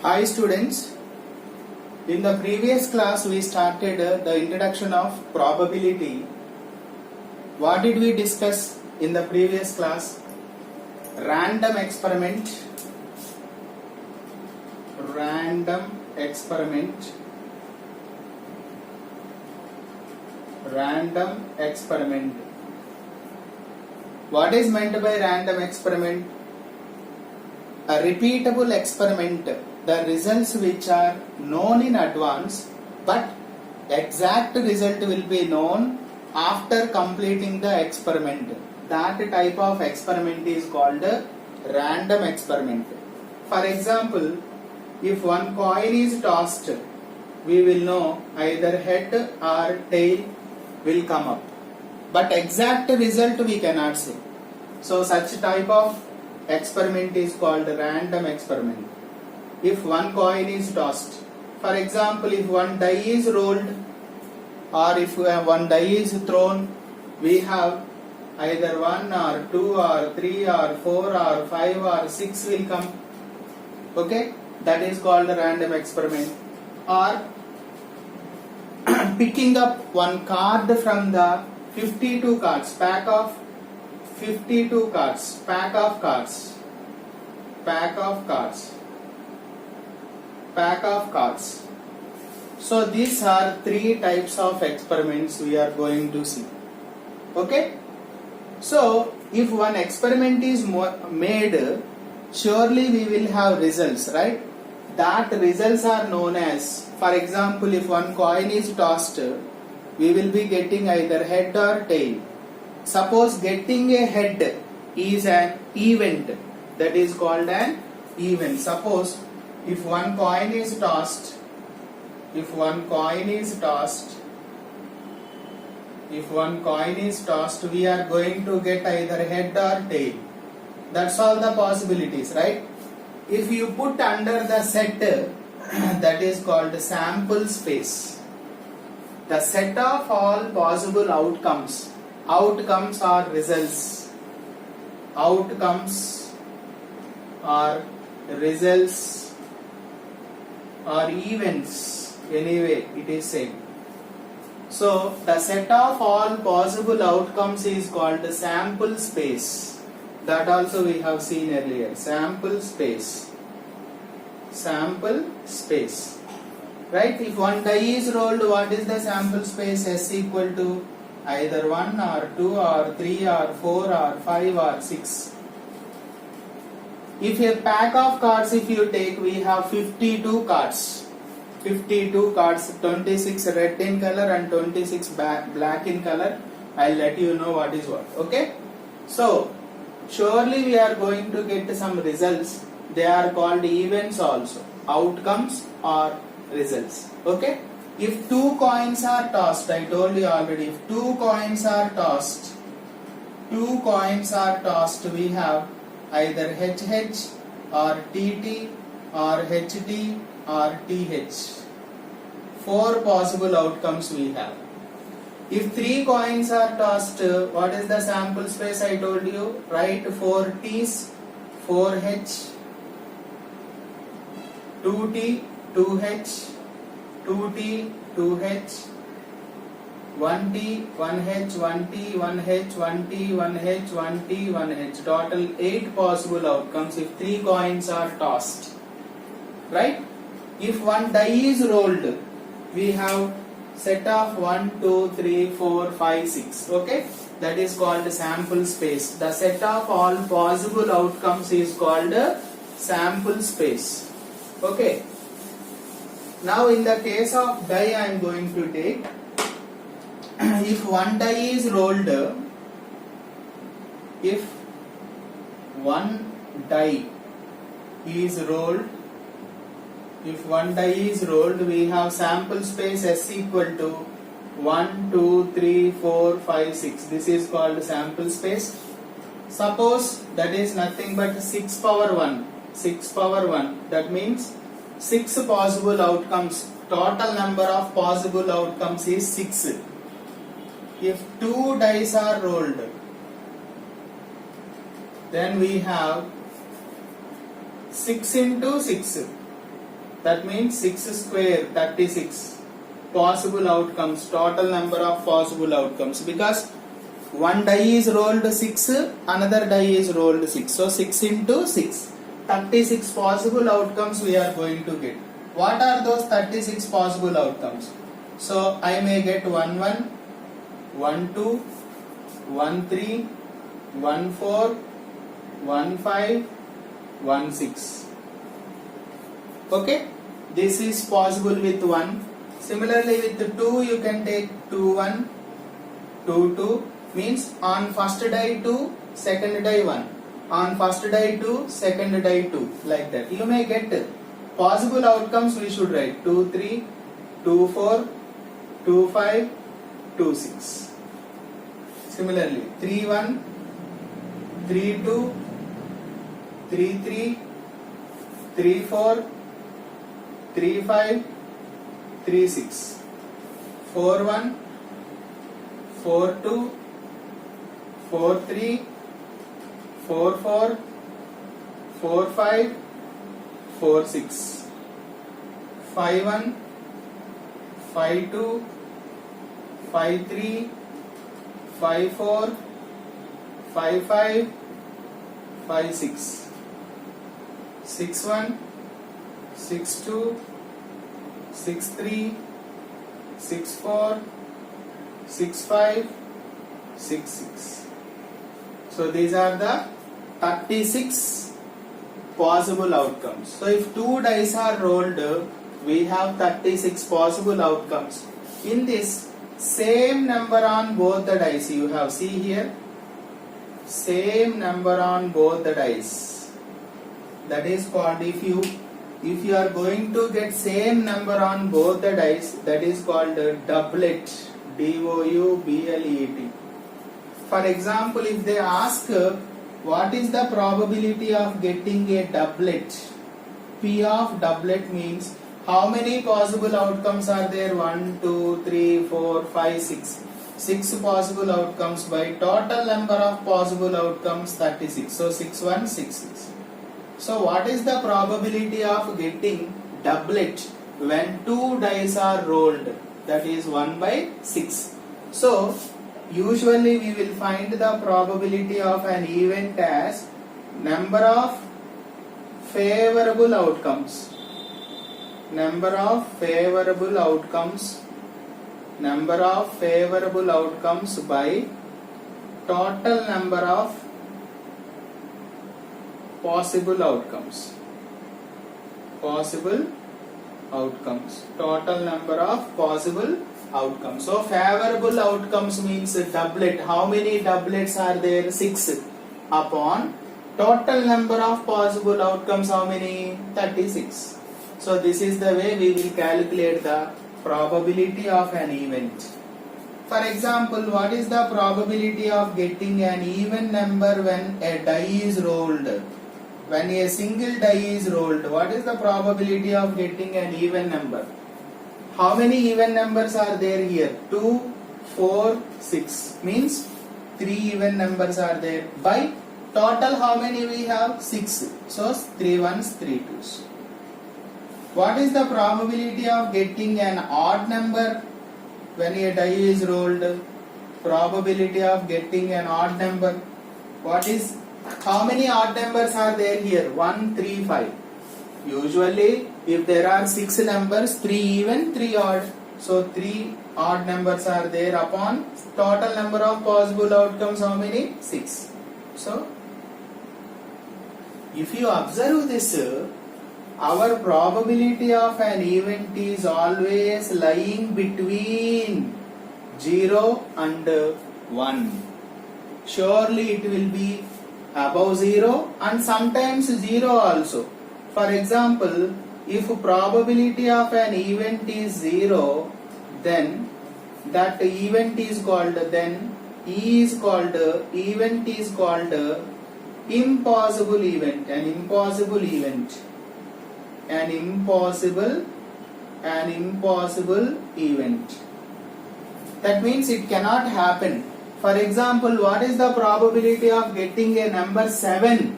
Hi students, in the previous class we started the introduction of probability. What did we discuss in the previous class? Random experiment, random experiment, random experiment. What is meant by random experiment? A repeatable experiment, the results which are known in advance, but exact result will be known after completing the experiment. That type of experiment is called a random experiment. For example, if one coin is tossed, we will know either head or tail will come up, but exact result we cannot say. So such type of experiment is called random experiment. If one coin is tossed, for example, if one die is rolled or if one die is thrown, we have either 1 or 2 or 3 or 4 or 5 or 6 will come. Okay, that is called a random experiment. Or picking up one card from the 52 cards, pack of 52 cards, pack of cards, pack of cards, pack of cards. So these are three types of experiments we are going to see. Okay? So if one experiment is made, surely we will have results, right? That results are known as, for example, if one coin is tossed, we will be getting either head or tail. Suppose getting a head is an event, that is called an event. Suppose if one coin is tossed, if one coin is tossed, we are going to get either head or tail. That's all the possibilities, right? If you put under the set, that is called sample space. The set of all possible outcomes are results. Outcomes are results or events. Anyway, it is same. So the set of all possible outcomes is called sample space. That also we have seen earlier. Sample space. Sample space. Right? If one die is rolled, what is the sample space? S equal to either 1 or 2 or 3 or 4 or 5 or 6. If a pack of cards, if you take, we have 52 cards. 52 cards, 26 red in color and 26 black in color. I'll let you know what is what. Okay? So, surely we are going to get some results. They are called events also. Outcomes or results. Okay? If two coins are tossed, I told you already, if two coins are tossed, we have either HH or TT or HT or TH. Four possible outcomes we have. If three coins are tossed, what is the sample space I told you? Write 4 T's, 4H, 2T, 2H, 2T, 2H, 1T, 1H, 1T, 1H, 1T, 1H, 1T, 1H. Total 8 possible outcomes if 3 coins are tossed. Right? If one die is rolled, we have set of 1, 2, 3, 4, 5, 6. Okay? That is called sample space. The set of all possible outcomes is called sample space. Okay? Now in the case of die I am going to take, if one die is rolled, if one die is rolled, we have sample space S equal to 1, 2, 3, 4, 5, 6. This is called sample space. Suppose that is nothing but 6 power 1. 6 power 1. That means 6 possible outcomes. Total number of possible outcomes is 6. If 2 dice are rolled, then we have 6 into 6. That means 6 square 36 possible outcomes, total number of possible outcomes, because one die is rolled 6, another die is rolled 6. So 6 into 6, 36 possible outcomes we are going to get. What are those 36 possible outcomes? So I may get 1 1, 1 2, 1 3, 1 4, 1 5, 1 6. Okay, this is possible with 1. Similarly with 2 you can take 2 1, 2 2, means on first die 2, second die 1, on first die 2, second die 2, like that. You may get possible outcomes. We should write 2 3, 2 4, 2 5, 2 6. Similarly 3 1, 3 2, 3 3, 3 4, 3 5, 3 6, 4 1, 4 2, 4 3, 4 4, 4 5, 4 6, 5 1, 5 2, 5 3, 5 4, 5 5, 5 6, 6 1, 6 2, 6 3, 6 4, 6 5, 6 6. So these are the 36 possible outcomes. So if 2 dice are rolled, we have 36 possible outcomes. In this, same number on both the dice you have. See here, same number on both the dice. That is called, if you are going to get same number on both the dice, that is called doublet. D-O-U-B-L-E-T. For example, if they ask what is the probability of getting a doublet, P of doublet means how many possible outcomes are there? 1, 2, 3, 4, 5, 6. 6 possible outcomes by total number of possible outcomes 36. So 6 1, 6 6. So what is the probability of getting doublet when 2 dice are rolled? That is 1 by 6. So usually we will find the probability of an event as number of favorable outcomes. Number of favorable outcomes. Number of favorable outcomes by total number of possible outcomes. Possible outcomes. Total number of possible outcomes. So favorable outcomes means doublet. How many doublets are there? 6 upon total number of possible outcomes. How many? 36. So this is the way we will calculate the probability of an event. For example, what is the probability of getting an even number when a die is rolled? When a single die is rolled, what is the probability of getting an even number? How many even numbers are there here? 2, 4, 6. Means 3 even numbers are there. By total how many we have? 6. So 3 1s, 3 2s. What is the probability of getting an odd number when a die is rolled? Probability of getting an odd number. What is, how many odd numbers are there here? 1, 3, 5. Usually if there are 6 numbers, 3 even, 3 odd. So 3 odd numbers are there upon total number of possible outcomes. How many? 6. So if you observe this, our probability of an event is always lying between 0 and 1. Surely it will be above 0 and sometimes 0 also. For example, if probability of an event is 0, then that event is called, then E is called, event is called impossible event, an impossible event. An impossible event. That means it cannot happen. For example, what is the probability of getting a number 7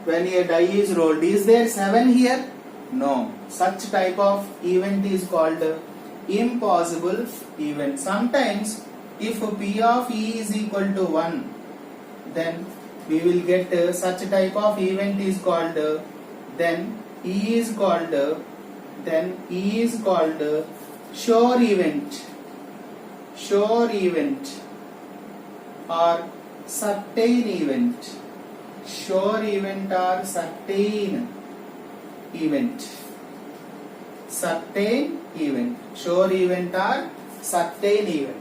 when a die is rolled? Is there 7 here? No, such type of event is called impossible event. Sometimes if P of E is equal to 1, then we will get such type of event is called then E is called sure event or certain event. Sure event or certain event. Certain event. Sure event or certain event.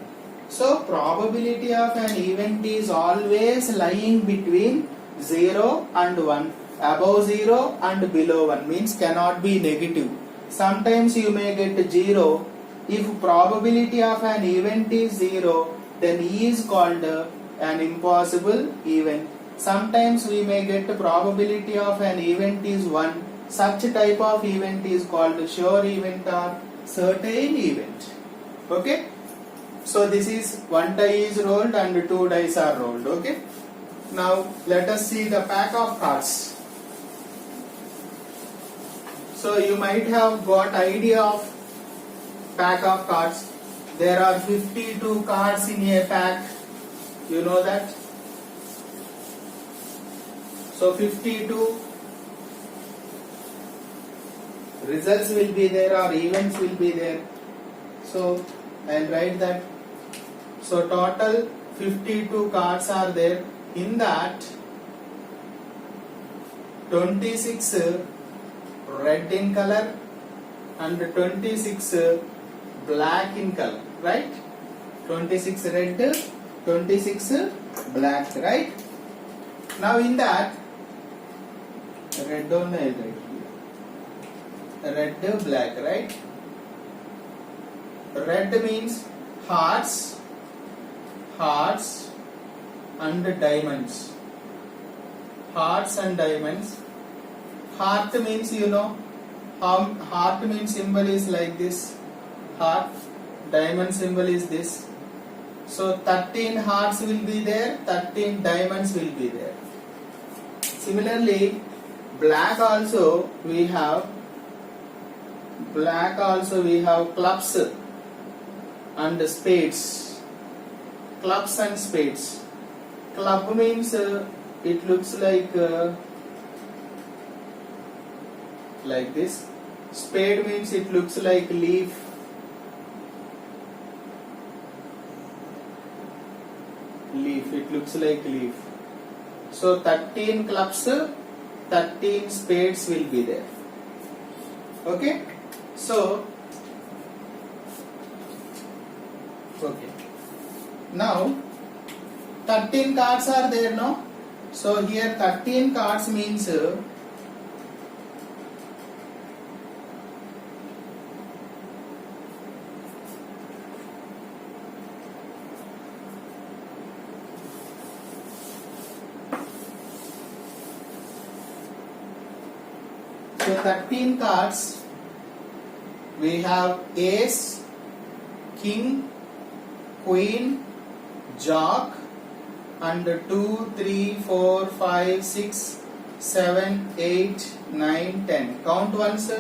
So probability of an event is always lying between 0 and 1. Above 0 and below 1 means cannot be negative. Sometimes you may get 0. If probability of an event is 0, then E is called an impossible event. Sometimes we may get probability of an event is 1. Such type of event is called sure event or certain event. Okay? So this is one die is rolled and two dice are rolled. Okay? Now let us see the pack of cards. So you might have got idea of pack of cards. There are 52 cards in a pack. You know that? So 52 results will be there or events will be there. So I will write that. So total 52 cards are there. In that 26 red in color and 26 black in color, right? 26 red, 26 black, right? Now in that red only I write here. Red, black, right? Red means hearts and diamonds. Hearts and diamonds. Heart means, you know, heart means symbol is like this. Heart, diamond symbol is this. So 13 hearts will be there, 13 diamonds will be there. Similarly, black also we have clubs and spades. Clubs and spades. Club means it looks like this. Spade means it looks like leaf. It looks like leaf. So 13 clubs, 13 spades will be there. Okay? So, okay. Now 13 cards are there, no? So here 13 cards means so 13 cards we have ace, king, queen, jack and 2, 3, 4, 5, 6, 7, 8, 9, 10. Count once.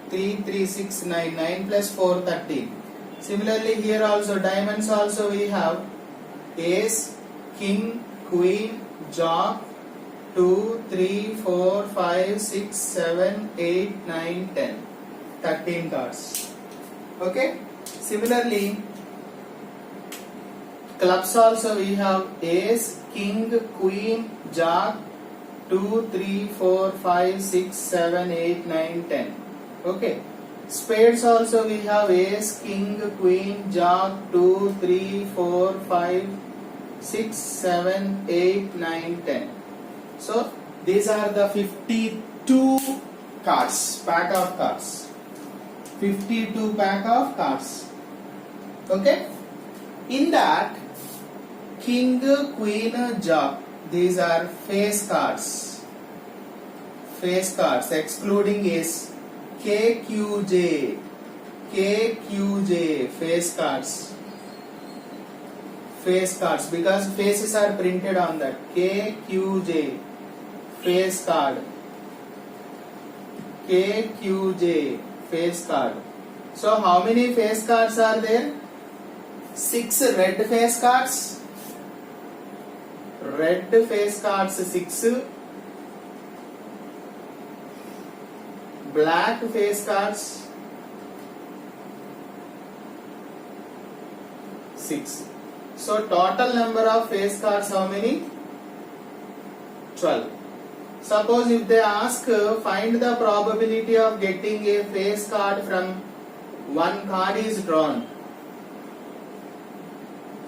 3, 3, 6, 9. 9 plus 4, 13. Similarly here also diamonds also we have ace, king, queen, jack, 2, 3, 4, 5, 6, 7, 8, 9, 10. 13 cards. Okay? Similarly, clubs also we have ace, king, queen, jack, 2, 3, 4, 5, 6, 7, 8, 9, 10. Okay. Spades also we have ace, king, queen, jack, 2, 3, 4, 5, 6, 7, 8, 9, 10. So these are the 52 cards, pack of cards. 52 pack of cards. Okay? In that, king, queen, jack, these are face cards. Face cards excluding ace. KQJ, face cards. Face cards because faces are printed on that. KQJ, face card. KQJ face card. So how many face cards are there? 6 red face cards. Red face cards 6. Black face cards 6. So total number of face cards how many? 12. Suppose if they ask find the probability of getting a face card from one card is drawn.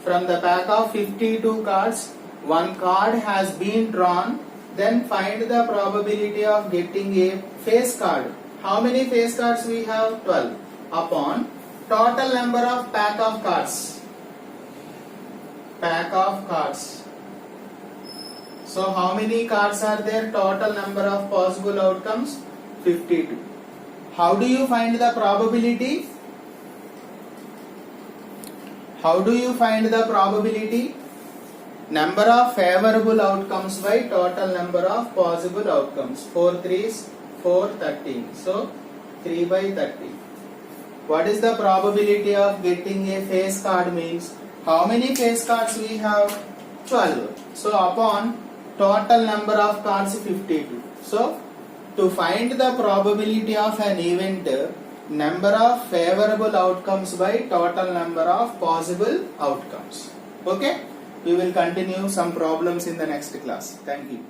From the pack of 52 cards, one card has been drawn. Then find the probability of getting a face card. How many face cards we have? 12. Upon total number of pack of cards. Pack of cards. So how many cards are there? Total number of possible outcomes? 52. How do you find the probability? How do you find the probability? Number of favorable outcomes by total number of possible outcomes. 4 3s 4 13. So 3 by 30. What is the probability of getting a face card means? How many face cards we have? 12. So upon total number of cards 52. So to find the probability of an event, number of favorable outcomes by total number of possible outcomes. Okay? We will continue some problems in the next class. Thank you.